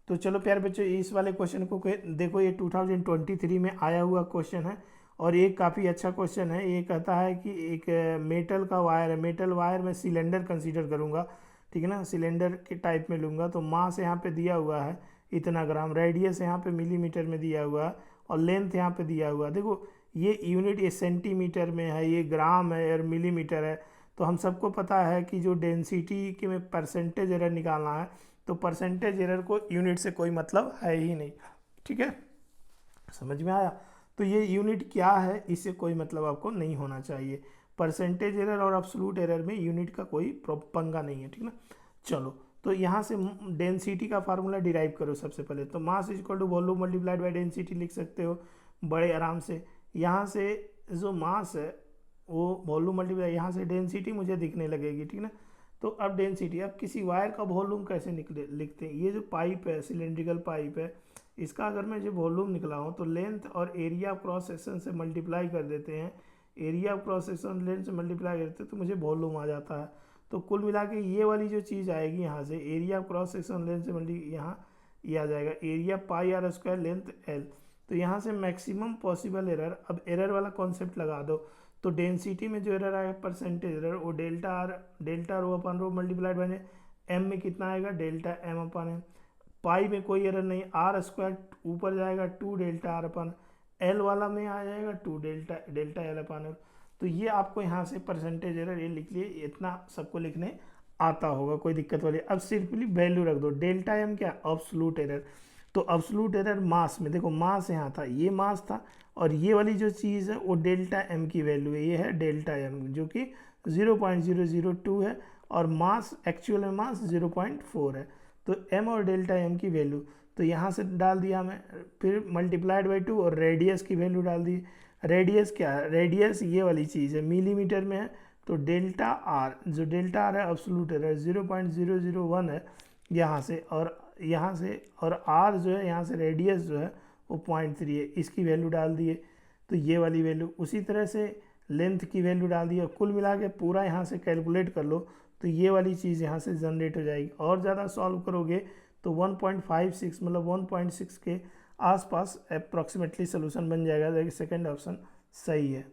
तो चलो प्यारे बच्चों, इस वाले क्वेश्चन को देखो, ये 2023 में आया हुआ क्वेश्चन है और ये काफ़ी अच्छा क्वेश्चन है। ये कहता है कि एक मेटल का वायर है, मेटल वायर में सिलेंडर कंसीडर करूँगा, ठीक है ना, सिलेंडर के टाइप में लूँगा। तो मास यहाँ पे दिया हुआ है इतना ग्राम, रेडियस यहाँ पे मिलीमीटर में दिया हुआ है और लेंथ यहाँ पे दिया हुआ है। देखो ये यूनिट ये सेंटीमीटर में है, ये ग्राम है और मिलीमीटर है। तो हम सबको पता है कि जो डेंसिटी के में परसेंटेज एरर निकालना है, तो परसेंटेज एरर को यूनिट से कोई मतलब है ही नहीं, ठीक है, समझ में आया। तो ये यूनिट क्या है, इससे कोई मतलब आपको नहीं होना चाहिए। परसेंटेज एरर और एब्सोल्यूट एरर में यूनिट का कोई पंगा नहीं है, ठीक ना। चलो, तो यहाँ से डेंसिटी का फार्मूला डिराइव करो सबसे पहले। तो mass equal to volume multiplied by density लिख सकते हो बड़े आराम से। यहाँ से जो मास है वो वॉल्यूम मल्टीप्लाई, यहाँ से डेंसिटी मुझे दिखने लगेगी, ठीक ना। तो अब डेंसिटी, अब किसी वायर का वॉल्यूम कैसे निकले लिखते हैं। ये जो पाइप है, सिलेंड्रिकल पाइप है, इसका अगर मैं जो वॉल्यूम निकला हूँ तो लेंथ और एरिया ऑफ क्रॉस सेक्शन से मल्टीप्लाई कर देते हैं। Area of cross section length से मल्टीप्लाई करते हैं तो मुझे वॉल्यूम आ जाता है। तो कुल मिला के ये वाली जो चीज़ आएगी यहाँ से, area of cross section length से यहाँ ये आ जाएगा area pi r square length L. तो यहाँ से मैक्सिमम पॉसिबल एरर, अब एरर वाला कॉन्सेप्ट लगा दो। तो डेंसिटी में जो एरर आएगा परसेंटेज एरर, वो डेल्टा रो अपन रो मल्टीप्लाइड बाय एम में कितना आएगा, डेल्टा एम अपन एम। पाई में कोई एरर नहीं, आर स्क्वायर ऊपर जाएगा 2 डेल्टा आर अपन, एल वाला में आ जाएगा 2 डेल्टा एल अपन एल। तो ये आपको यहाँ से परसेंटेज एरर ये लिख लिए, इतना सबको लिखने आता होगा, कोई दिक्कत वाली। अब सिंपली वैल्यू रख दो। डेल्टा एम क्या, एब्सोल्यूट एरर। तो एब्सोल्यूट एरर मास में, देखो मास यहाँ था, ये मास था और ये वाली जो चीज़ है वो डेल्टा एम की वैल्यू है, ये है डेल्टा एम जो कि 0.002 है और मास एक्चुअल में मास 0.4 है। तो एम और डेल्टा एम की वैल्यू तो यहाँ से डाल दिया मैं, फिर मल्टीप्लाइड बाई 2 और रेडियस की वैल्यू डाल दी। रेडियस क्या है, रेडियस ये वाली चीज़ है, मिलीमीटर में है। तो डेल्टा आर, जो डेल्टा आर है एब्सोल्यूट एरर 0.001 है यहाँ से, और यहाँ से, और आर जो है यहाँ से रेडियस जो है वो 0.3 है, इसकी वैल्यू डाल दिए। तो ये वाली वैल्यू, उसी तरह से लेंथ की वैल्यू डाल दी और कुल मिला के पूरा यहाँ से कैलकुलेट कर लो। तो ये वाली चीज़ यहाँ से जनरेट हो जाएगी। और ज़्यादा सॉल्व करोगे तो 1.56 मतलब 1.6 के आसपास अप्रॉक्सीमेटली सोल्यूशन बन जाएगा। सेकेंड ऑप्शन सही है।